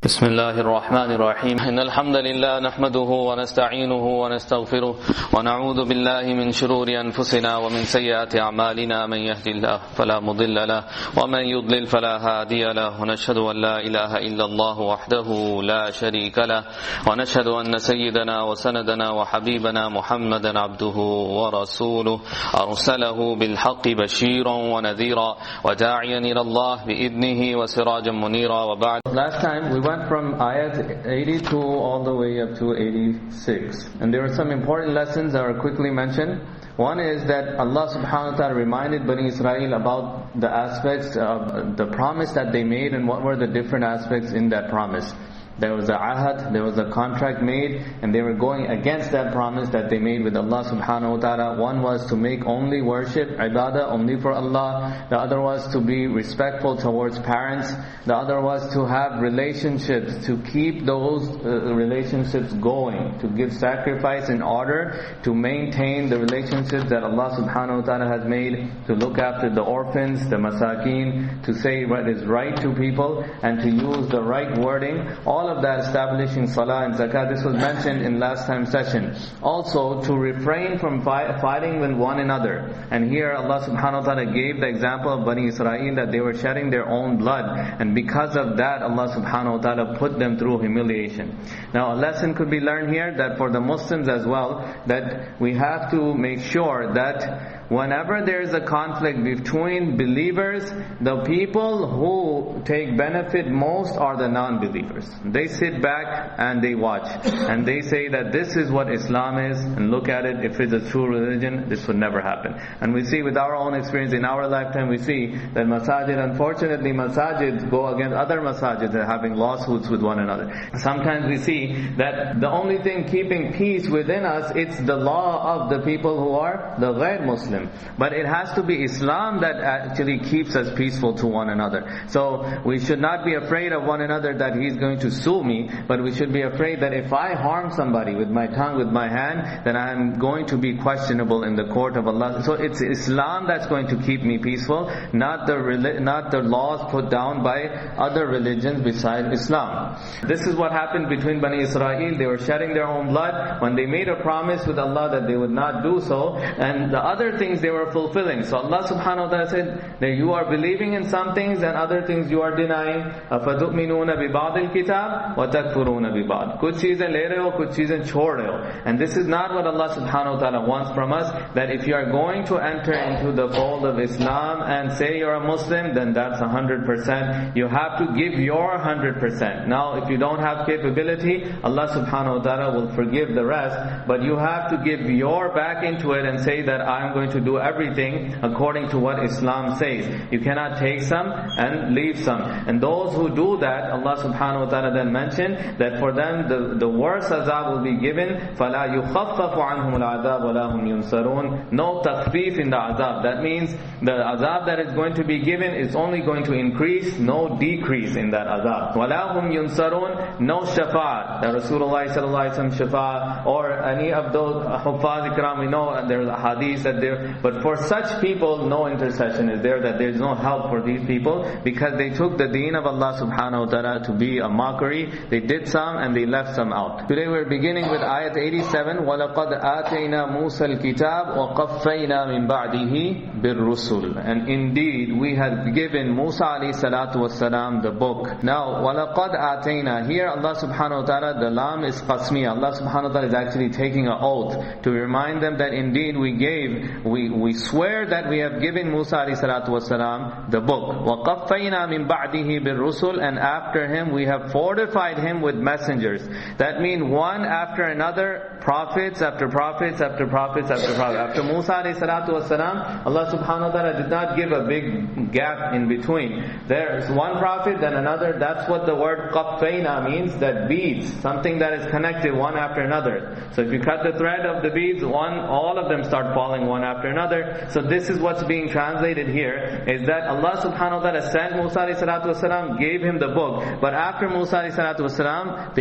بسم الله الرحمن الرحيم إن الحمد لله نحمده ونستعينه ونستغفره ونعوذ بالله من شرور أنفسنا ومن سيئات أعمالنا من يهد الله فلا مضل له ومن يضلل فلا هادي له ونشهد أن لا إله إلا الله وحده لا شريك له ونشهد أن سيدنا وسندنا وحبيبنا محمدا عبده ورسوله أرسله بالحق بشيرا ونذيرا وداعيا إلى الله بإذنه وسراجا منيرا وبعد. Last time we went from ayat 82 all the way up to 86, and there were some important lessons that were quickly mentioned. One is that Allah subhanahu wa ta'ala reminded Bani Israel about the aspects of the promise that they made and what were the different aspects in that promise. There was a ahad, there was a contract made, and they were going against that promise that they made with Allah subhanahu wa ta'ala. One was to make only worship, ibadah, only for Allah. The other was to be respectful towards parents. The other was to have relationships, to keep those relationships going, to give sacrifice in order to maintain the relationships that Allah subhanahu wa ta'ala has made, to look after the orphans, the masakeen, to say what is right to people, and to use the right wording. All of that, establishing salah and zakah, this was mentioned in last time's session. Also, to refrain from fighting with one another. And here Allah subhanahu wa ta'ala gave the example of Bani Israel that they were shedding their own blood, and because of that Allah subhanahu wa ta'ala put them through humiliation. Now a lesson could be learned here that for the Muslims as well, that we have to make sure that whenever there is a conflict between believers, the people who take benefit most are the non-believers. They sit back and they watch, and they say that this is what Islam is, and look at it, if it's a true religion, this would never happen. And we see with our own experience in our lifetime, we see that masajid, unfortunately masajid go against other masajid, they're having lawsuits with one another. Sometimes we see that the only thing keeping peace within us, it's the law of the people who are the ghair Muslim. But it has to be Islam that actually keeps us peaceful to one another. So we should not be afraid of one another that he's going to sue me, but we should be afraid that if I harm somebody with my tongue, with my hand, then I'm going to be questionable in the court of Allah. So it's Islam that's going to keep me peaceful, not the laws put down by other religions besides Islam. This is what happened between Bani Israel. They were shedding their own blood when they made a promise with Allah that they would not do so, and the other things they were fulfilling. So Allah subhanahu wa ta'ala said that you are believing in some things and other things you are denying. أَفَتُؤْمِنُونَ بِبَعْضِ الْكِتَابِ وَتَكْفُرُونَ بِبَعْضِ. Kuch cheezein le rahe ho, kuch cheezein chhod rahe ho. And this is not what Allah subhanahu wa ta'ala wants from us, that if you are going to enter into the fold of Islam and say you're a Muslim, then that's 100%. You have to give your 100%. Now if you don't have capability, Allah subhanahu wa ta'ala will forgive the rest, but you have to give your back into it and say that I'm going to do everything according to what Islam says. You cannot take some and leave some. And those who do that, Allah subhanahu wa ta'ala then mentioned that for them the worst azab will be given. فَلَا يُخَفَّفُ عَنْهُمُ الْعَذَابُ وَلَا هُمْ يُنصَرُونَ. No takhfif in the azab. That means the azab that is going to be given is only going to increase, no decrease in that azab. وَلَا هُمْ يُنصَرُونَ. No shafa'at. That Rasulullah sallallahu alaihi wasallam shafa'at, or any of those huffaz ikram, we know there's a hadith that there, but for such people no intercession is there, that there is no help for these people, because they took the deen of Allah subhanahu wa ta'ala to be a mockery. They did some and they left some out. Today we're beginning with ayat 87. وَلَقَدْ آتَيْنَا مُوسَى الْكِتَابِ وَقَفَّيْنَا مِنْ بَعْدِهِ بِالرُّسُلِ. And indeed we had given Musa alayhi salatu wasalam the book. Now وَلَقَدْ آتَيْنَا, here Allah subhanahu wa ta'ala, the lam is qasmiya. Allah subhanahu wa ta'ala is actually taking an oath to remind them that indeed we swear that we have given Musa alayhi salatu wasalam the book. وَقَفَّيْنَا مِنْ بَعْدِهِ بِالرُّسُلِ. And after him we have fortified him with messengers. That means one after another, prophets after prophets after prophets after prophets. After Musa alayhi salatu wasalam, Allah subhanahu wa ta'ala did not give a big gap in between. There's one prophet, then another. That's what the word qaffayna means, that beads, something that is connected one after another. So if you cut the thread of the beads, all of them start falling one after after another. So this is what's being translated here, is that Allah subhanahu wa ta'ala sent Musa alayhi salatu wasalam, gave him the book, but after Musa alayhi salatu wasalam,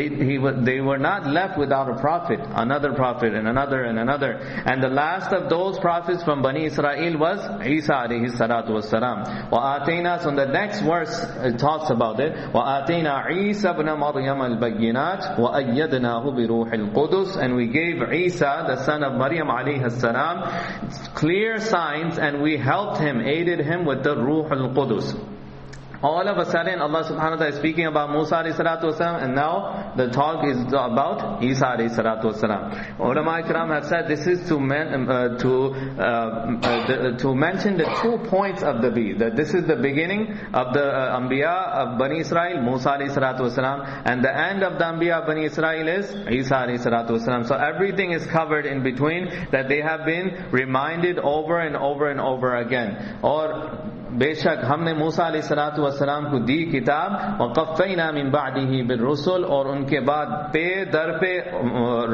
they were not left without a prophet, another prophet, and another and another. And the last of those prophets from Bani Israel was Isa alayhi salatu wasalam. وَآتَيْنَا, so the next verse talks about it. وَآتَيْنَا عِيسَى ابْنَ مَرْيَمَ الْبَيِّنَاتِ وَأَيَّدْنَاهُ بِرُوحِ الْقُدُسِ, and we gave Isa, the son of Maryam alayhi salam, clear signs, and we helped him, aided him with the Ruh al-Qudus. All of a sudden, Allah subhanahu wa ta'ala is speaking about Musa alayhi salatu wasalam, and now the talk is about Isa alayhi salatu wasalam. Ulama ikram have said this is to mention the 2 points of the bee, that this is the beginning of the Anbiya of Bani Israel, Musa alayhi salatu wasalam, and the end of the Anbiya of Bani Israel is Isa alayhi salatu wasalam. So everything is covered in between, that they have been reminded over and over and over again. Or बेशक हमने मूसा अलैहिस्सलातु वस्सलाम को दी किताब, वक़फ़ैना मिन बादिही बिर्रुसुल, और उनके बाद पे दर पे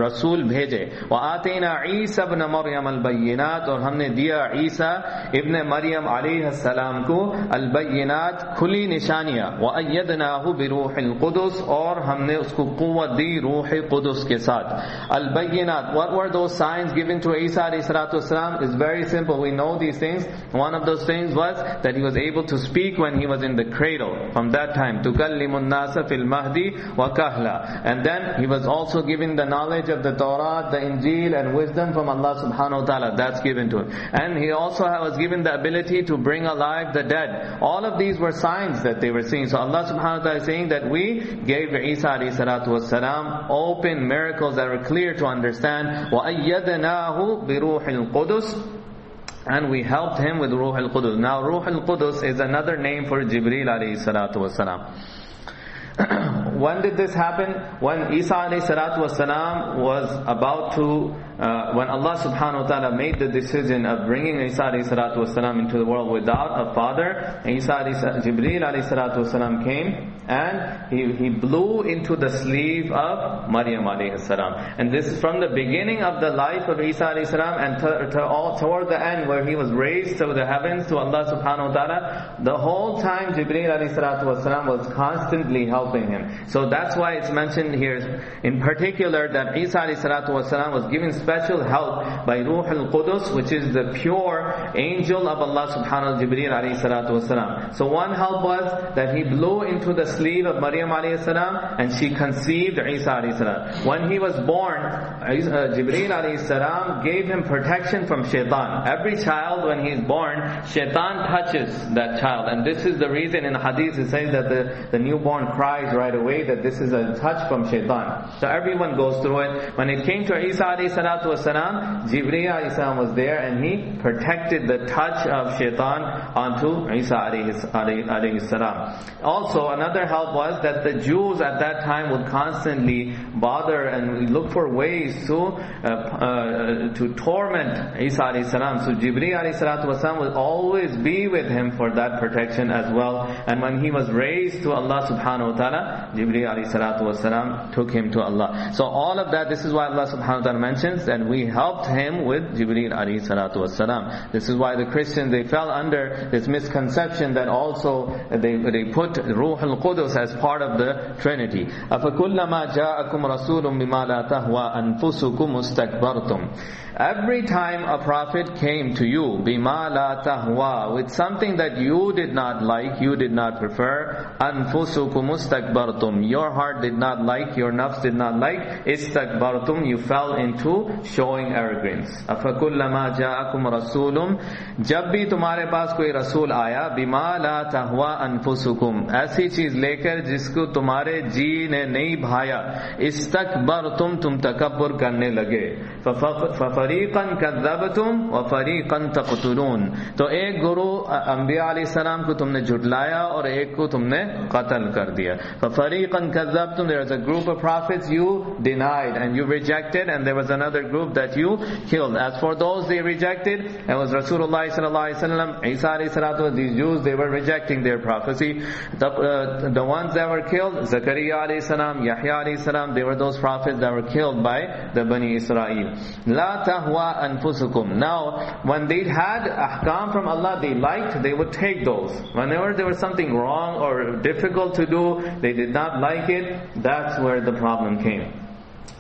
रसूल भेजे, वआतैना ईसा इब्न मरियम अलबय्यिनात, और हमने दिया ईसा इब्न मरियम अलैहिस्सलाम को अलबय्यिनात, खुली निशानियां, वअय्यदनाहु बिरूहिल कुदुस, और हमने उसको कुव्वत दी रूह कुदुस के साथ. Al-Bayyinat, what were those signs given to Isa अलैहिस्सलातु वस्सलाम? Is very simple, we know these things. One of those things was that he was able to speak when he was in the cradle. From that time, tukallimun nasa fil mahdi wa kahla. And then he was also given the knowledge of the Torah, the Injil, and wisdom from Allah subhanahu wa ta'ala. That's given to him. And he also was given the ability to bring alive the dead. All of these were signs that they were seeing. So Allah subhanahu wa ta'ala is saying that we gave Isa alayhi salatu wasalam open miracles that were clear to understand. وَأَيَّدْنَاهُ بِرُوحِ الْقُدُسِ, and we helped him with Ruh al-Qudus. Now Ruh al-Qudus is another name for Jibreel alayhi salatu wasalam. When did this happen? When Isa alayhi salatu wasalam was about to when Allah subhanahu wa ta'ala made the decision of bringing Isa alayhi salatu wasalam into the world without a father, Jibreel alayhi salatu wasalam came and he blew into the sleeve of Maryam alayhi salam. And this is from the beginning of the life of Isa alayhi salam and toward the end where he was raised to the heavens to Allah subhanahu wa ta'ala. The whole time Jibreel alayhi salatu wasalam was constantly helping him. So that's why it's mentioned here in particular that Isa alayhi salatu wasalam was given special help by Ruh al-Qudus, which is the pure angel of Allah subhanahu wa ta'ala, Jibreel alayhi salatu wasalam. So one help was that he blew into the sleeve of Maryam alayhi salam and she conceived Isa alayhi salam. When he was born, Jibreel alayhi salam gave him protection from shaitan. Every child when he is born, shaitan touches that child, and this is the reason in the hadith it says that the newborn cries right away, that this is a touch from shaitan. So everyone goes through it. When it came to Isa alayhi salatu wasalam, Jibreel alayhi salam was there and he protected the touch of shaitan onto Isa alayhi salam. Also another help was that the Jews at that time would constantly bother and look for ways to torment Isa alayhi salam. So Jibreel alayhi salatu wasalam would always be with him for that protection as well. And when he was raised to Allah subhanahu wa ta'ala, Jibreel alayhi salatu wasalam took him to Allah. So all of that, this is why Allah subhanahu wa ta'ala mentions that we helped him with Jibreel alayhi salatu wasalam. This is why the Christians, they fell under this misconception that also they put Ruh al-Qudus as part of the Trinity. أَفَكُلَّمَا جَاءَكُمْ رَسُولٌ بِمَا لَا تَهْوَى أَنفُسُكُمْ اسْتَكْبَرْتُمْ. Every time a prophet came to you, بِمَا لَا تَهْوَى, with something that you did not like, you did not prefer, أَنفُسُكُمْ اسْتَكْبَرْتُمْ, your heart did not like, your nafs did not like, istakbartum, you fell into showing arrogance. أَفَكُلَّمَا جَاءَكُمْ رَسُولٌ, जब भी तुम्हारे पास कोई रसूल आया, बिमा ला तहवा अनफुसुकुम, ऐसी चीज लेकर जिसको तुम्हारे जी ने नहीं भाया, इस्तकबरतुम, तुम तकब्बुर करने लगे, फफरीकन कज़्ज़बतुम व फरीकन तक़तुलून, तो एक गुरु अंबिया अलैहिस्सलाम को तुमने झुटलाया और एक को तुमने कत्ल कर दिया. फफरीकन कज़्ज़बतुम, there was a group of prophets you denied and you rejected, and there was another group that you killed. As for those they rejected, it was Rasulullah sallallahu alaihi wasallam, Isa alayhi salatu, these Jews, they were rejecting their prophecy. The ones that were killed, Zakaria alayhi salam, Yahya alayhi salam, they were those prophets that were killed by the Bani Israel. La tahwa anfusukum. Now, when they had ahkam from Allah they liked, they would take those. Whenever there was something wrong or difficult to do, they did not like it, that's where the problem came.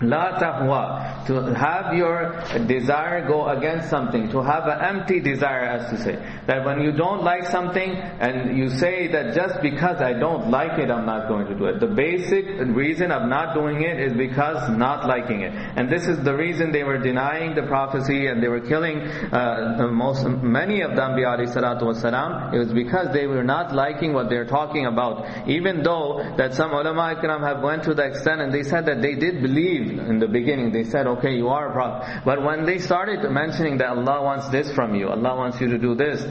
La tahwa, to have your desire go against something, to have an empty desire, as to say. That when you don't like something and you say that just because I don't like it, I'm not going to do it. The basic reason of not doing it is because not liking it. And this is the reason they were denying the prophecy and they were killing many of the Anbiya alayhi salatu wasalam. It was because they were not liking what they're talking about. Even though that some ulama ikram have went to the extent and they said that they did believe in the beginning. They said, okay, you are a prophet. But when they started mentioning that Allah wants this from you, Allah wants you to do this.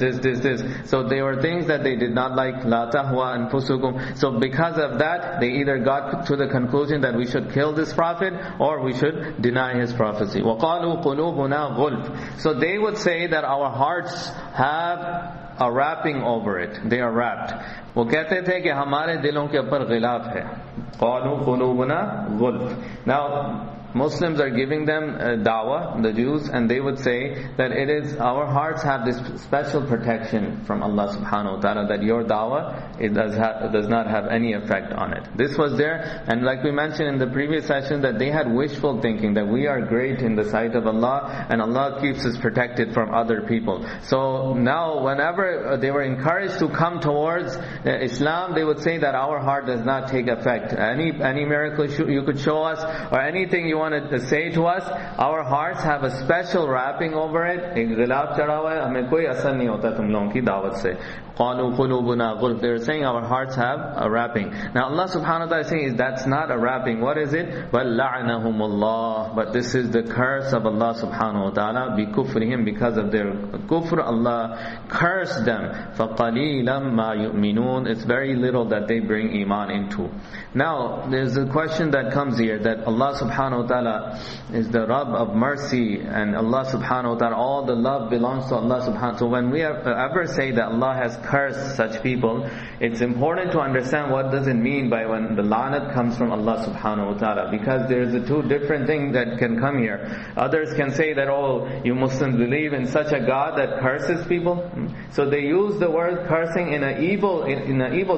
So they were things that they did not like. La tahwa anfusukum. So because of that, they either got to the conclusion that we should kill this prophet or we should deny his prophecy. وَقَالُوا قُلُوبُنَا غُلْفٌ. So they would say that our hearts have a wrapping over it. They are wrapped. वो कहते थे कि हमारे दिलों के ऊपर गिलाफ है. قَالُوا قُلُوبُنَا غُلْفٌ. Now, Muslims are giving them dawah, the Jews, and they would say that it is, our hearts have this special protection from Allah subhanahu wa ta'ala, that your dawah, it does not have any effect on it. This was there, and like we mentioned in the previous session, that they had wishful thinking, that we are great in the sight of Allah, and Allah keeps us protected from other people. So now, whenever they were encouraged to come towards Islam, they would say that our heart does not take effect. Any miracle you could show us, or anything you wanted to say to us, our hearts have a special wrapping over it. एक गिलाफ चढ़ा हुआ है, हमें कोई असर नहीं होता तुम लोगों की दावत से. قَالُوا قُلُوبُنَا غُلْفٌ. They are saying our hearts have a wrapping. Now Allah subhanahu wa ta'ala is saying that's not a wrapping. What is it? وَلَّعْنَهُمُ اللَّهُ. But this is the curse of Allah subhanahu wa ta'ala, بِكُفْرِهِمْ, because of their kufr. Allah cursed them. فَقَلِيلًا مَا يُؤْمِنُونَ. It's very little that they bring iman into. Now there's a question that comes here, that Allah subhanahu wa ta'ala is the Rabb of mercy, and Allah subhanahu wa ta'ala, all the love belongs to Allah subhanahu wa ta'ala. So when we ever say that Allah has cursed such people, it's important to understand what does it mean by when the la'nat comes from Allah subhanahu wa ta'ala, because there's two different things that can come here. Others can say that, oh, you Muslims believe in such a God that curses people. So they use the word cursing in an evil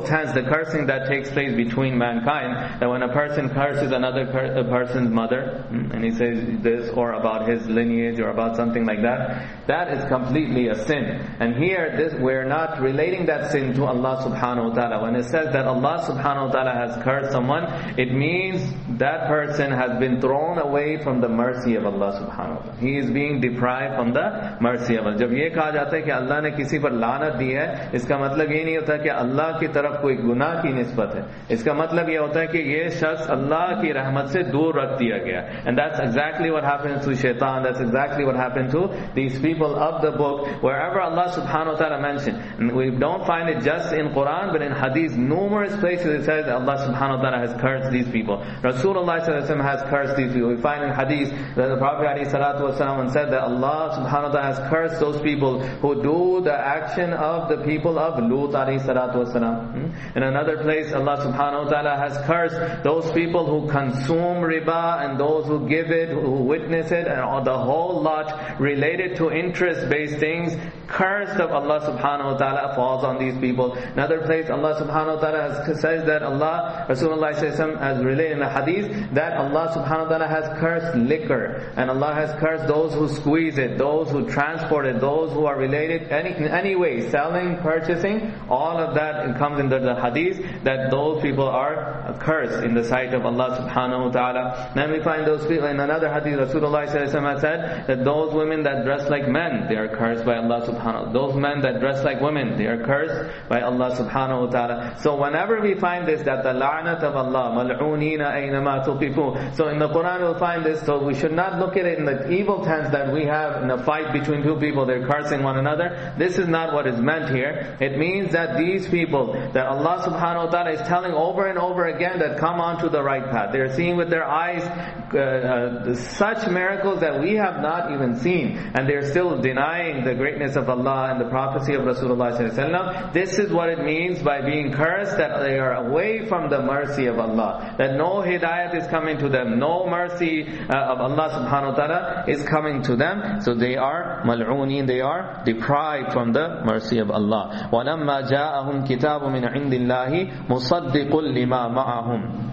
tense, the cursing that takes place between mankind, that when a person curses another person's mother, and he says this, or about his lineage, or about something like that, that is completely a sin. And here, we're not relating that sin to Allah subhanahu wa ta'ala. When it says that Allah subhanahu wa ta'ala has cursed someone, it means that person has been thrown away from the mercy of Allah subhanahu wa ta'ala. He is being deprived from the mercy of Allah. जब ये कहा जाता है कि अल्लाह ने किसी पर लानत दी है, इसका मतलब ये नहीं होता कि अल्लाह की तरफ कोई गुनाह की निस्बत है. इसका मतलब ये होता है कि ये शख्स अल्लाह की रहमत से दूर रख दिया गया. And that's exactly what happened to shaitan. That's exactly what happened to these people of the book. Wherever Allah subhanahu wa ta'ala mentioned, and we don't find it just in Quran, but in Hadith, numerous places it says that Allah subhanahu wa ta'ala has cursed these people. Rasulullah sallallahu alaihi wasallam has cursed these people. We find in Hadith that the Prophet alayhi salatu wasallam said that Allah subhanahu wa ta'ala has cursed those people who do the action of the people of Lut alayhi salatu wasallam. In another place, Allah subhanahu wa ta'ala has cursed those people who consume riba and those who give it, who witness it, and the whole lot related to interest-based things. Cursed of Allah subhanahu wa ta'ala falls on these people. Another place, Allah subhanahu wa ta'ala says that Rasulullah has related in the hadith that Allah subhanahu wa ta'ala has cursed liquor, and Allah has cursed those who squeeze it, those who transport it, those who are related in any way, selling, purchasing, all of that comes under the hadith, that those people are cursed in the sight of Allah subhanahu wa ta'ala. Then we find those people in another hadith, Rasulullah has said that those women that dress like men, they are cursed by Allah subhanahu wa ta'ala. Those men that dress like women, they are cursed by Allah subhanahu wa ta'ala. So whenever we find this, that the la'nat of Allah, mal'oonina aynama tuqifu. So in the Quran we'll find this, so we should not look at it in the evil tense that we have in a fight between two people, they're cursing one another. This is not what is meant here. It means that these people, that Allah subhanahu wa ta'ala is telling over and over again that come onto the right path. They're seeing with their eyes such miracles that we have not even seen, and they're still denying the greatness of Allah and the prophecy of Rasulullah sallallahu alaihi wasallam. This is what it means by being cursed, that they are away from the mercy of Allah, that no hidayat is coming to them, no mercy of Allah subhanahu wa ta'ala is coming to them. So they are mal'oonin, they are deprived from the mercy of Allah. وَلَمَّا جَاءَهُمْ كِتَابٌ مِّنْ عِنْدِ اللَّهِ مُصَدِّقٌ لِمَا مَعَهُمْ.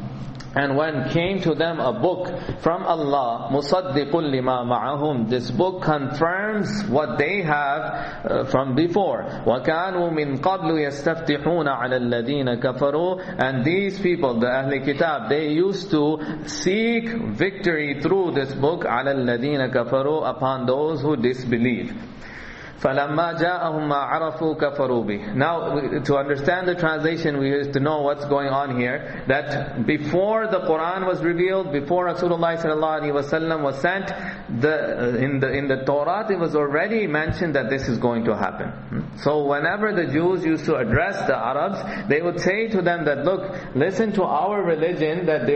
And when came to them a book from Allah, مُصَدِّقٌ لِمَا مَعَهُمْ, this book confirms what they have from before. وَكَانُوا مِنْ قَبْلُ يَسْتَفْتِحُونَ عَلَى الَّذِينَ كَفَرُوا. And these people, the Ahl Kitab, they used to seek victory through this book, عَلَى الَّذِينَ كَفَرُوا, upon those who disbelieve. فَلَمَّا جَاءَهُمْ مَا عَرَفُوا كَفَرُوا بِهِ. Now, to understand the translation, we have to know what's going on here. That before the Quran was revealed, before Rasulullah sallallahu alaihi wasallam was sent, in the Torah it was already mentioned that this is going to happen. So whenever the Jews used to address the Arabs, they would say to them that, look, listen to our religion, that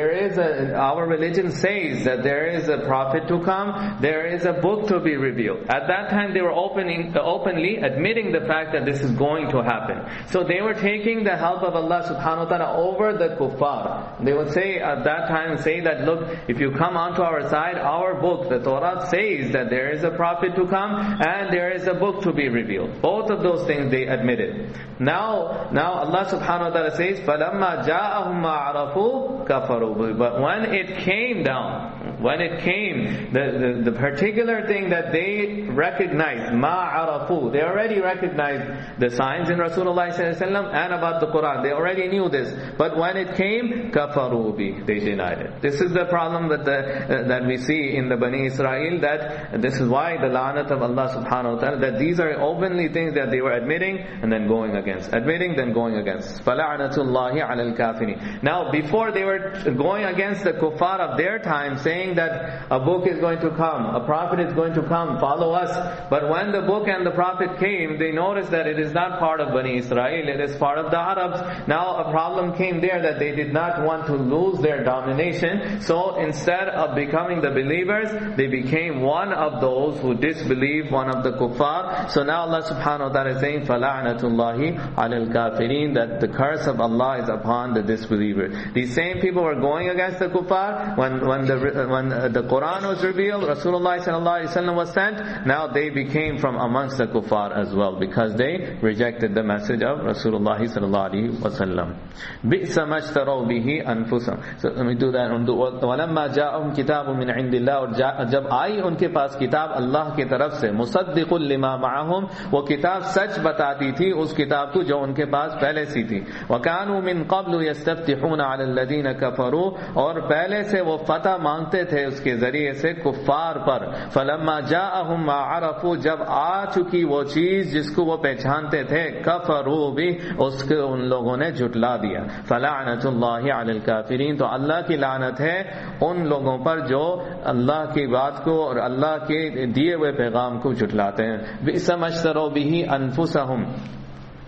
our religion says that there is a prophet to come, there is a book to be revealed. At that time they were openly admitting the fact that this is going to happen. So they were taking the help of Allah subhanahu wa ta'ala over the kuffar. They would say at that time, that look, if you come onto our side, our book, the Torah, says that there is a prophet to come and there is a book to be revealed. Both of those things they admitted. Now Allah subhanahu wa ta'ala says, فَلَمَّا جَاءَهُمْ مَا عَرَفُوا كَفَرُوا. But when it came down, the particular thing that they recognized, مَا عَرَفُوا, they already recognized the signs in Rasulullah sallallahu alaihi wasallam and about the Quran. They already knew this. But when it came, كَفَرُوا بِهِ, they denied it. This is the problem that we see in the Bani Israel, that this is why the la'nat of Allah subhanahu wa ta'ala, that these are openly things that they were admitting and then going against. Admitting, then going against. فَلَعْنَةُ اللَّهِ عَلَى الْكَافِرِينَ. Now, before they were going against the kuffar of their time, saying that a book is going to come, a prophet is going to come, follow us. But when the book and the prophet came, they noticed that it is not part of Bani Israel, it is part of the Arabs. Now a problem came there, that they did not want to lose their domination. So instead of becoming the believers, they became one of those who disbelieve, one of the kuffar. So now Allah subhanahu wa ta'ala is saying, فَلَعْنَةُ اللَّهِ عَلَى الْكَافِرِينَ, that the curse of Allah is upon the disbelievers. These same people were going against the kuffar when the Quran was revealed, Rasulullah sallallahu alaihi wasallam was sent. Now they became from amongst the kuffar as well, because they rejected the message of Rasulullah sallallahu alaihi wasallam. بِئْسَ مَا اشْتَرَوْا بِهِ أَنفُسَهُمْ. So let me do that. وَلَمَّا جَاءَهُمْ كِتَابٌ مِّنْ عِنْدِ اللَّهِ, और जब आई उनके पास किताब अल्लाह की तरफ से, मुसद्दिक़ lima माअहुम, वो किताब सच बताती थी उस किताब को जो उनके पास पहले से थी. وَكَانُوا مِنْ قَبْلُ يَسْتَفْتِحُونَ عَلَى الَّذِينَ كَفَرُوا, और पहले से वो फतह मांगते थे उसके जरिए से कुफ्फार पर. فَلَمَّا جَاءَهُمْ مَا عَرَفُوا, जब आ चुकी वो चीज जिसको वो पहचानते थे, कफरू भी, उसको उन लोगों ने झुटला दिया. फलानतुल्लाहि अलल काफिरीन, तो अल्लाह की लानत है उन लोगों पर जो अल्लाह की बात को और अल्लाह के दिए हुए पैगाम को झुटलाते हैं. बिसमश्तरू बिही अनफुसहुम,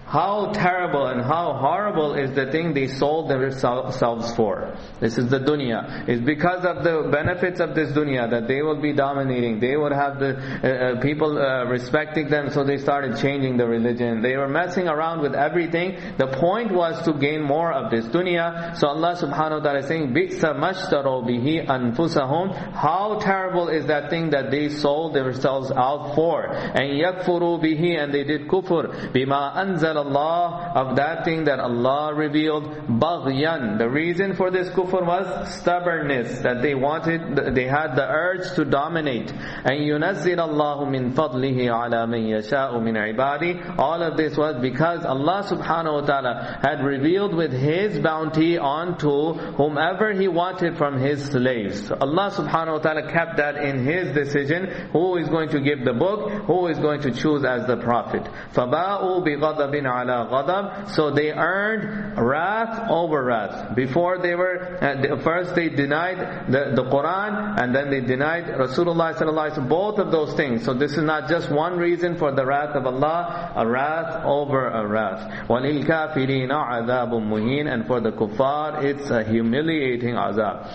how terrible and how horrible is the thing they sold themselves for. This is the dunya. It's because of the benefits of this dunya that they will be dominating. They would have the people respecting them, so they started changing the religion. They were messing around with everything. The point was to gain more of this dunya. So Allah subhanahu wa ta'ala is saying, بِئْسَ مَشْتَرَوْا بِهِ أَنفُسَهُمْ, how terrible is that thing that they sold themselves out for. And يَكْفُرُوا بِهِ, and they did kufr, بِمَا أَنزَلَ Allah, of that thing that Allah revealed. Baghyan, the reason for this kufr was stubbornness, that they had the urge to dominate. And yunazzil Allahu min fadlihi ala man yasha'u min ibadi, all of this was because Allah subhanahu wa ta'ala had revealed with His bounty onto whomever He wanted from His slaves. So Allah subhanahu wa ta'ala kept that in His decision, who is going to give the book, who is going to choose as the prophet. فَبَاءُوا بِغَضَبٍ عَلَى غَضَبٍ, so they earned wrath over wrath. Before they were, first they denied the Quran, and then they denied Rasulullah sallallahu alaihi wasallam, both of those things. So this is not just one reason for the wrath of Allah, a wrath over a wrath. وَلِلْكَافِرِينَ عَذَابٌ مُهِينٌ, and for the kuffar it's a humiliating azab.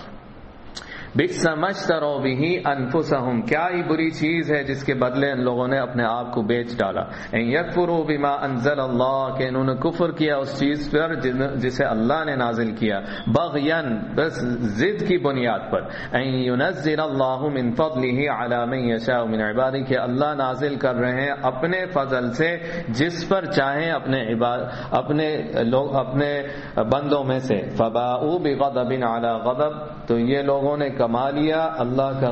बिस्सा मश्तरो बिही अनफुसहुम, क्या ही बुरी चीज है जिसके बदले इन लोगों ने अपने आप को बेच डाला। यकफुरू बिमा अंज़ल अल्लाह, के इन्होंने कुफ्र किया उस चीज पर जिसे अल्लाह ने नाजिल किया, बग़यन, बस जिद की बुनियाद पर। युनज़्ज़िल अल्लाहु मिन फ़ज़लिही अला मन यशाअ मिन इबादिही, कि अल्लाह नाजिल कर रहे हैं अपने फजल से जिस पर चाहें अपने बंदों में से। फबाऊ बिग़ज़बिन अला ग़ज़ब, तो ये लोगों ने कमा लिया अल्लाह का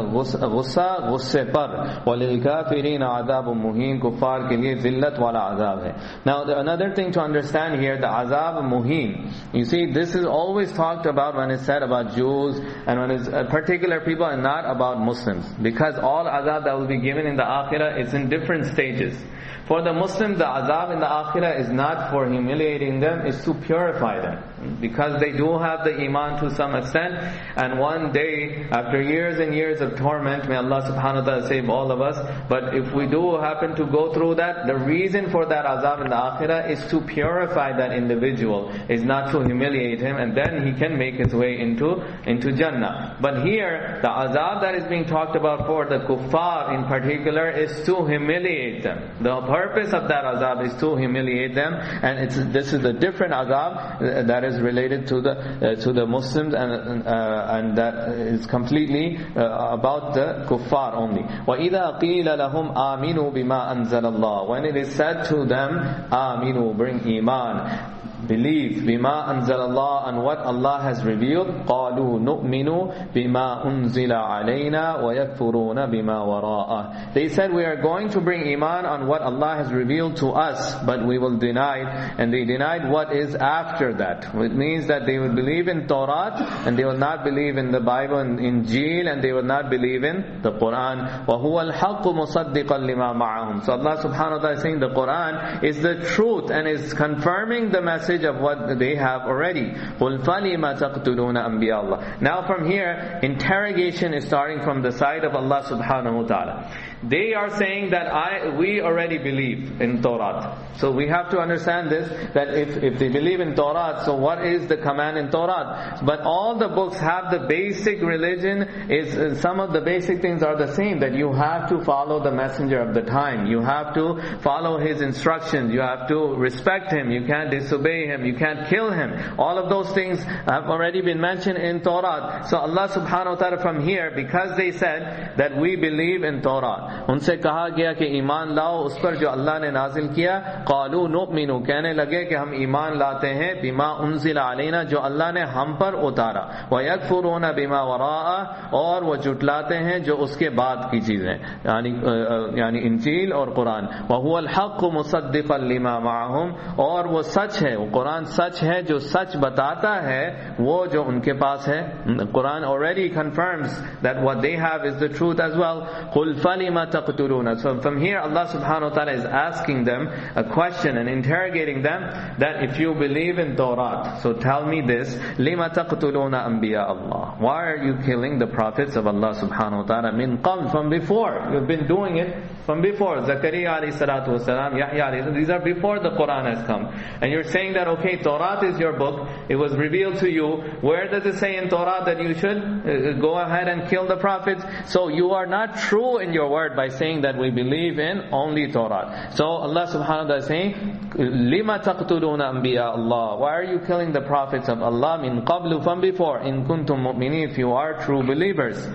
गुस्से पर। वलिलकाफिरीन अज़ाबुम मुहीन, कुफ्फार के लिए जिल्लत वाला अज़ाब है। Now another thing to understand here, the azab muhin. You see, this is always talked about when it's said about Jews and when it's particular people and not about Muslims. Because all azab that will be given in the akhirah is in different stages. For the Muslims, the azab in the akhirah is not for humiliating them, it's to purify them. Because they do have the iman to some extent, and one day, after years and years of torment, may Allah subhanahu wa ta'ala save all of us, but if we do happen to go through that, the reason for that azab in the akhirah is to purify that individual, is not to humiliate him, and then he can make his way into Jannah. But here, the azab that is being talked about for the kuffar in particular is to humiliate them. The purpose of that azab is to humiliate them, and this is a different azab that is related to the Muslims, and that is completely about the kuffar only. وَإِذَا قِيلَ لَهُمْ آمِنُوا بِمَا أَنزَلَ اللَّهُ, when it is said to them, Aminu, bring iman, believe, bima anzal Allah, and what Allah has revealed. قالوا نؤمن بما أنزل علينا ويكفرون بما وراءه. They said, we are going to bring iman on what Allah has revealed to us, but we will deny, and they denied what is after that. It means that they will believe in Torah, and they will not believe in the Bible and Injil, and they will not believe in the Quran. وَهُوَ الْحَقُّ مُصَدِّقًا لِمَا مَعَهُم. So Allah subhanahu wa ta'ala is saying the Quran is the truth and is confirming the message of what they have already. قُلْ فَلِمَ تَقْتُلُونَ أَنْبِيَاءَ اللَّهِ. Now from here, interrogation is starting from the side of Allah subhanahu wa ta'ala. They are saying that we already believe in Torah. So we have to understand this, that if they believe in Torah, so what is the command in Torah? But all the books have the basic religion, some of the basic things are the same, that you have to follow the messenger of the time. You have to follow his instructions. You have to respect him. You can't disobey him. You can't kill him. All of those things have already been mentioned in Torah. So Allah subhanahu wa ta'ala from here, because they said that we believe in Torah, उनसे कहा गया कि ईमान लाओ उस पर जो अल्लाह ने नाजिल किया. क़ालू नुअमिनु, कहने लगे कि हम ईमान लाते हैं बिमा उन्ज़िला अलैना, जो अल्लाह ने हम पर उतारा. व यकफुरूना बिमा वराअ, और वो जुटलाते हैं जो उसके बाद की चीजें, यानी इंजील और कुरान. व हुवल हक़्क़ु मुसद्दिक़न लिमा मअहुम, और वो सच है, वो कुरान सच है जो सच बताता है वो जो उनके पास है. Quran already confirms that what they have is the truth as well. قُلْ فَلِمَ تَقْتُلُونَ. So from here Allah subhanahu wa ta'ala is asking them a question and interrogating them, that if you believe in Torah, so tell me this, لِمَ تَقْتُلُونَ أَنْبِيَاءَ اللَّهِ. Why are you killing the prophets of Allah subhanahu wa ta'ala? Min qabl, from before. You've been doing it from before. Zakaria alayhi salatu wasalam, Yahya alayhi, these are before the Quran has come. And you're saying that, okay, Torah is your book, it was revealed to you. Where does it say in Torah that you should go ahead and kill the prophets? So you are not true in your word by saying that we believe in only Torah. So Allah subhanahu wa ta'ala is saying, لِمَ تَقْتُلُونَ أَنْبِيَاءَ اللَّهِ. Why are you killing the prophets of Allah? Min qablu, from before. In kuntum mu'minin, if you are true believers.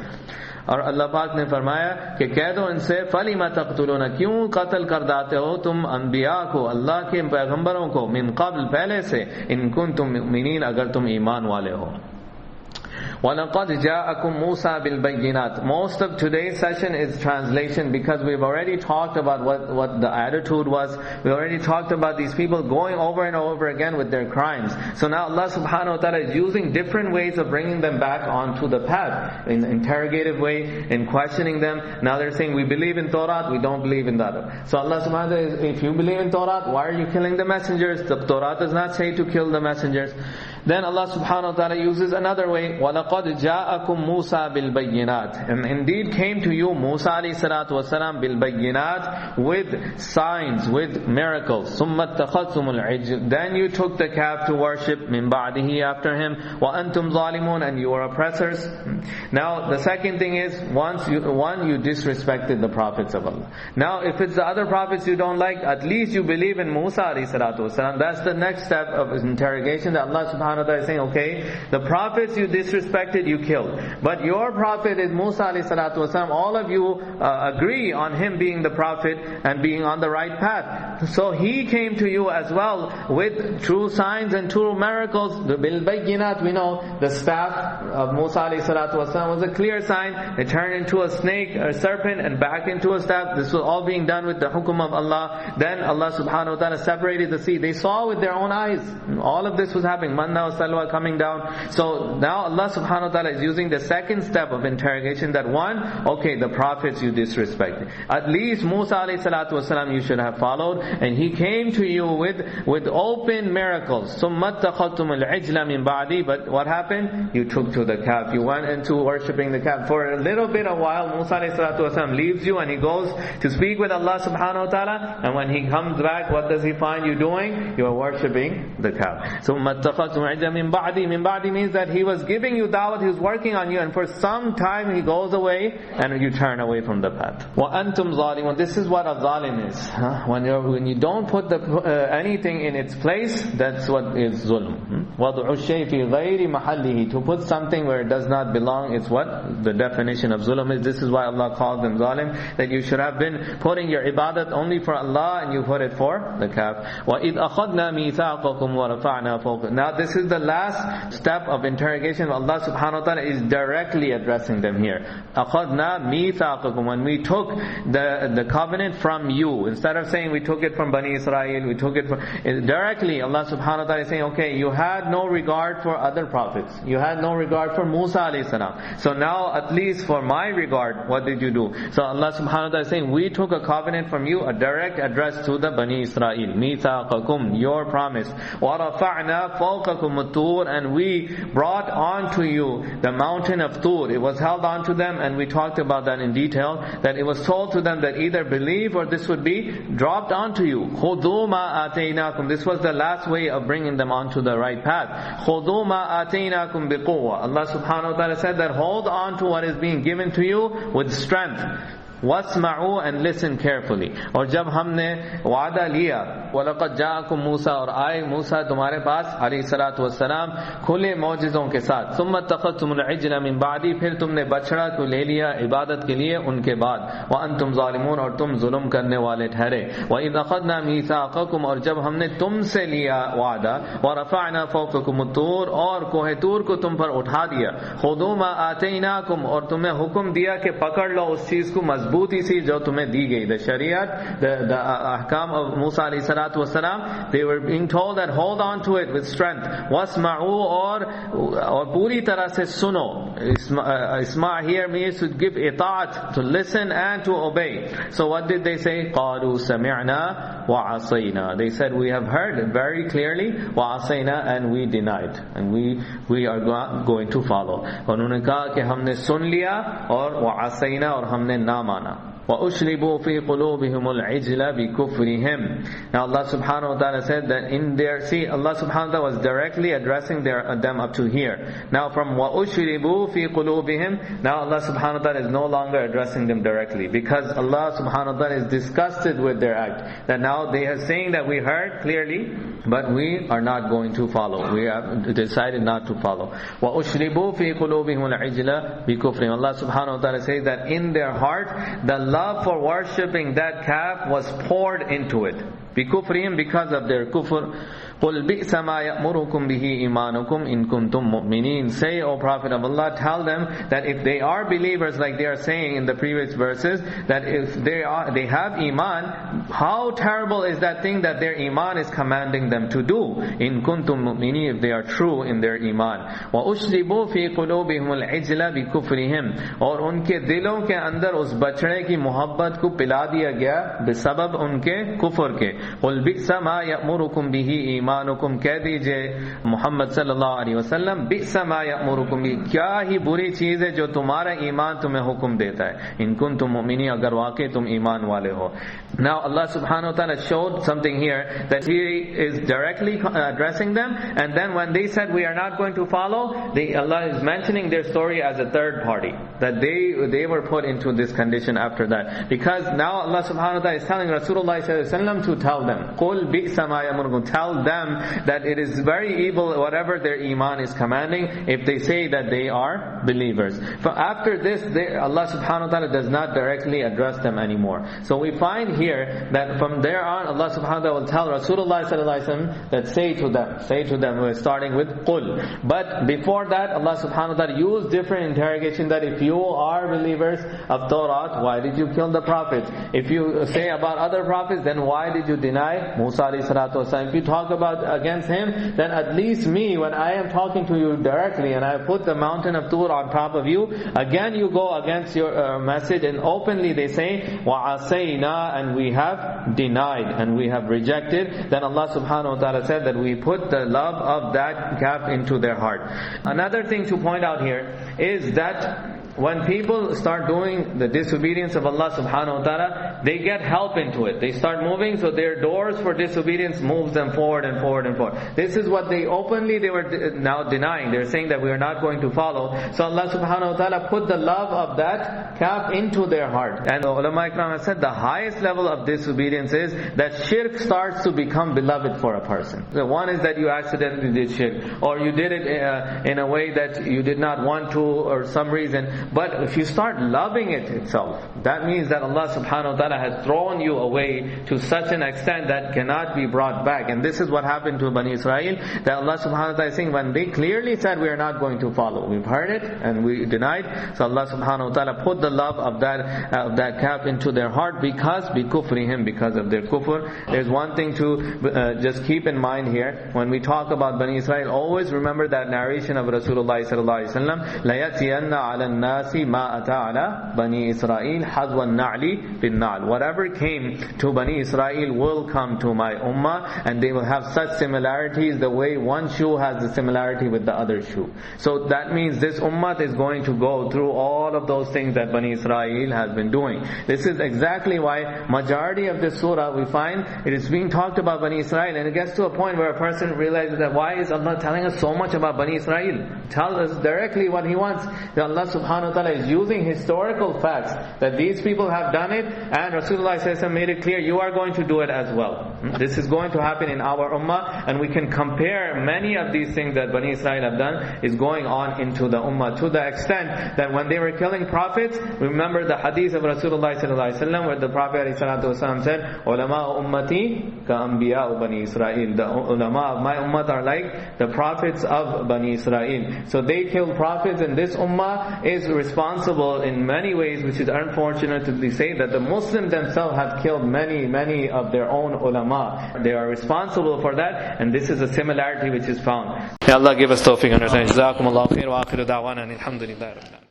और अल्लाह पाक ने फरमाया कि कह दो इनसे, फलिमा तक़्तुलूना, क्यों कत्ल कर देते हो तुम अम्बिया को, अल्लाह के पैगंबरों को, मिन क़ब्ल, पहले से, इन कुंतुम मुमिनीन, अगर तुम ईमान वाले हो. وَلَقَدْ جَاءَكُمْ مُوسَى بِالْبَيِّنَاتِ. Most of today's session is translation, because we've already talked about what the attitude was. We already talked about these people going over and over again with their crimes. So now Allah subhanahu wa ta'ala is using different ways of bringing them back onto the path, in an interrogative way, in questioning them. Now they're saying, we believe in Torah, we don't believe in that. So Allah subhanahu wa ta'ala is, if you believe in Torah, why are you killing the messengers? The Torah does not say to kill the messengers. Then Allah subhanahu wa ta'ala uses another way, وَلَقَدْ جَاءَكُمْ مُوسَى بِالْبَيِّنَاتِ. And indeed came to you Musa alayhi salatu wasalam بِالْبَيِّنَاتِ, with signs, with miracles. ثُمَّ اتَّخَذْتُمُ الْعِجْلَ. Then you took the calf to worship, مِن بَعْدِهِ, after him, وَأَنْتُمْ ظَالِمُونَ, and you are oppressors. Now the second thing is, you disrespected the prophets of Allah. Now if it's the other prophets you don't like, at least you believe in Musa alayhi salatu wasalam. That's the next step of his interrogation, that Allah subhanahu wa ta'ala is saying, okay, the prophets you disrespected, you killed. But your prophet is Musa alayhi salatu wasalam. All of you agree on him being the prophet and being on the right path. So he came to you as well with true signs and true miracles. The bil bayyinat, we know the staff of Musa alayhi salatu wasalam was a clear sign. It turned into a snake, a serpent, and back into a staff. This was all being done with the hukum of Allah. Then Allah subhanahu wa ta'ala separated the sea. They saw with their own eyes. All of this was happening. Manna wa salwa coming down. So now Allah subhanahu wa ta'ala is using the second step of interrogation, that one, okay, the prophets you disrespected. At least Musa alayhi salatu wasalam you should have followed, and he came to you with open miracles. ثُمَّ اتَّخَذْتُمُ الْعِجْلَ مِن بَعْدِي. But what happened? You took to the calf. You went into worshipping the calf. For a little bit of while, Musa alayhi salatu wasalam leaves you and he goes to speak with Allah subhanahu wa ta'ala, and when he comes back, what does he find you doing? You are worshipping the calf. So ثُمَّ اتَّخَذْتُمُ الْعِجْلَ مِن بَعْدِي. Min ba'di means that he was giving you da'wat, he was working on you, and for some time he goes away and you turn away from the path. وَأَنْتُمْ ظَالِمُونَ. This is what a zalim is. When you don't put anything in its place, that's what is zulm. وَضُعُ الشَّيْءِ فِي غَيْرِ مَحَلِّهِ. To put something where it does not belong, it's what the definition of zulm is. This is why Allah calls them zalim, that you should have been putting your ibadat only for Allah and you put it for the calf. وَإِذْ أَخَذْنَا مِيثَاقَكُمْ وَرَفَعْنَا فَوْقَ. Now this is the last step of interrogation. Allah subhanahu wa ta'ala is directly addressing them here. أَخَذْنَا مِيثَاقَكُمْ. When we took the covenant from you, instead of saying we took it from Bani Israel, we took it from directly, Allah subhanahu wa ta'ala is saying, okay, you had no regard for other prophets, you had no regard for Musa alayhi salam, so now at least for my regard, what did you do? So Allah subhanahu wa ta'ala is saying, we took a covenant from you, a direct address to the Bani Israel. مِيثَاقَكُمْ, your promise. وَرَفَعْنَا فَوْقَكُمُ الطُّورَ. And we brought onto you the mountain of Tur. It was held onto them, and we talked about that in detail, that it was told to them that either believe or this would be dropped onto you. خُذُوا مَا آتَيْنَاكُمْ. This was the last way of bringing them onto the right path. خُذُوا مَا آتَيْنَاكُمْ بِقُوَّةٍ. Allah subhanahu wa ta'ala said that hold on to what is being given to you with strength. وَاسْمَعُوا, and listen carefully. और जब हमने वादा लिया, وَلَقَدْ جَاءَكُمْ مُوسَى, और आए मूसा तुम्हारे पास अलैहि सलातु वस्सलाम खुले मौजिज़ों के साथ. ثُمَّ اتَّخَذْتُمُ الْعِجْلَ مِن बَعْدِي. फिर तुमने बछड़ा को ले लिया इबादत के लिए उनके बाद. وَأَنْتُمْ ظَالِمُونَ, और तुम जुल्म करने वाले ठहरे. وَإِذْ أَخَذْنَا مِيثَاقَكُمْ, और जब हमने तुमसे लिया वादा. وَرَفَعْنَا فَوْقَكُمُ الطُّورَ, और कोहे तूर को तुम पर उठा दिया. خُذُوا مَا آتَيْنَاكُمْ, और तुम्हें हुक्म दिया कि पकड़ लो उस चीज को मजबूती से जो तुम्हें दी गई. The Shariat, the ahkam of Musa alayhi salatu wasalam, they were being told that hold on to it with strength. وَاسْمَعُوا, और पूरी तरह से सुनो. Isma' here means to give itaat, to listen and to obey. So what did they say? قَالُوا سَمِعْنَا وَعَصَيْنَا. They said, we have heard very clearly, وَعَصَيْنَا, and we denied, and we are not going to follow. उन्होंने कहा कि हमने सुन लिया और وَعَصَيْنَا, और हमने ना माना. وَأُشْرِبُوا فِي قُلُوبِهِمُ الْعِجْلَ بِكُفْرِهِمْ. Now Allah subhanahu wa ta'ala said that in their, see, Allah subhanahu wa ta'ala was directly addressing them up to here. Now from وَأُشْرِبُوا فِي قُلُوبِهِمْ, now Allah subhanahu wa ta'ala is no longer addressing them directly, because Allah subhanahu wa ta'ala is disgusted with their act. That now they are saying that we heard clearly, but we are not going to follow. We have decided not to follow. وَأُشْرِبُوا فِي قُلُوبِهِمُ الْعِجْلَ بِكُفْرِهِمْ. Allah subhanahu wa ta'ala says that in their heart, the love for worshipping that calf was poured into it. بِكُفْرِهِمْ, because of their kufr. قُلْ بِئْسَ مَا يَأْمُرُكُمْ بِهِ إِيمَانُكُمْ إِن كُنْتُم مُؤْمِنِينَ. Say, O Prophet of Allah, tell them that if they are believers, like they are saying in the previous verses, that if they have iman, how terrible is that thing that their iman is commanding them to do. إِن كُنْتُم مُؤْمِنِينَ, if they are true in their iman. وَأُشْرِبُوا فِي قُلُوبِهِمُ الْعِجْلَ بِكُفْرِهِمْ, और उनके दिलों के अंदर उस बछड़े की मोहब्बत को पिला दिया गया बिसबब उनके कुफर के. قُلْ بِئْسَ مَا يَأْمُرُكُمْ بِهِ ईमानुकुम, कह दीजिए मोहम्मद सल्लल्लाहु अलैहि वसल्लम, बि'सा मा यअमुरुकुम, क्या ही बुरी चीज है जो तुम्हारा ईमान तुम्हें हुक्म देता है, इन कुंतुम मुमिनीन, अगर वाकई तुम ईमान वाले हो. Now Allah subhanahu wa ta'ala showed something here, that He is directly addressing them, and then when they said we are not going to follow, Allah is mentioning their story as a third party, that they were put into this condition after that. Because now Allah subhanahu wa ta'ala is telling Rasulullah sallallahu alaihi wasallam to tell them, قُلْ بِئْسَ مَا يَأْمُرُكُمْ, tell them that it is very evil whatever their iman is commanding if they say that they are believers. For after this, Allah subhanahu wa ta'ala does not directly address them anymore. So we find here that from there on Allah subhanahu wa ta'ala will tell Rasulullah sallallahu alaihi wasallam that say to them, we're starting with qul. But before that Allah subhanahu wa ta'ala used different interrogation, that if you are believers of Torah, why did you kill the prophets? If you say about other prophets, then why did you deny Musa alayhi salatu wasalam? If you talk about against him, then at least me, when I am talking to you directly and I put the mountain of Tur on top of you, again you go against your message, and openly they say وَعَصَيْنَا, and we have denied and we have rejected. Then Allah subhanahu wa ta'ala said that we put the love of that calf into their heart. Another thing to point out here is that when people start doing the disobedience of Allah subhanahu wa ta'ala, they get help into it. They start moving, so their doors for disobedience moves them forward and forward and forward. This is what they were now denying. They're saying that we are not going to follow. So Allah subhanahu wa ta'ala put the love of that calf into their heart. And the ulama ikram have said the highest level of disobedience is that shirk starts to become beloved for a person. The one is that you accidentally did shirk, or you did it in a way that you did not want to, or some reason. But if you start loving it itself, that means that Allah subhanahu wa ta'ala has thrown you away to such an extent that cannot be brought back. And this is what happened to Bani Israel, that Allah subhanahu wa ta'ala is saying, when they clearly said we are not going to follow, we've heard it and we denied, so Allah subhanahu wa ta'ala put the love of that calf into their heart, because bikufrihim, because of their kufr. There's one thing to just keep in mind here, when we talk about Bani Israel, always remember that narration of Rasulullah sallallahu alaihi wasallam, la yatiyanna ala ma ata ala Bani Israel hadwa na'li bin na'l. Whatever came to Bani Israel will come to my ummah, and they will have such similarities the way one shoe has the similarity with the other shoe. So that means this ummah is going to go through all of those things that Bani Israel has been doing. This is exactly why majority of this surah we find it is being talked about Bani Israel, and it gets to a point where a person realizes that why is Allah telling us so much about Bani Israel? Tell us directly what He wants. That Allah subhanahu wa ta'ala is using historical facts that these people have done it, and Rasulullah made it clear you are going to do it as well. This is going to happen in our ummah, and we can compare many of these things that Bani Israel have done is going on into the ummah, to the extent that when they were killing prophets, remember the hadith of Rasulullah where the Prophet said, ulama ummati ka anbiya Bani Israel, the ulama of my ummah are like the prophets of Bani Israel. So they killed prophets, and this ummah is responsible in many ways, which is unfortunate to say that the Muslims themselves have killed many of their own ulama. They are responsible for that, and this is a similarity which is found. May Allah give us tawfiq and understanding. Jazakumullahu khair wa akhiru da'wana alhamdulillah.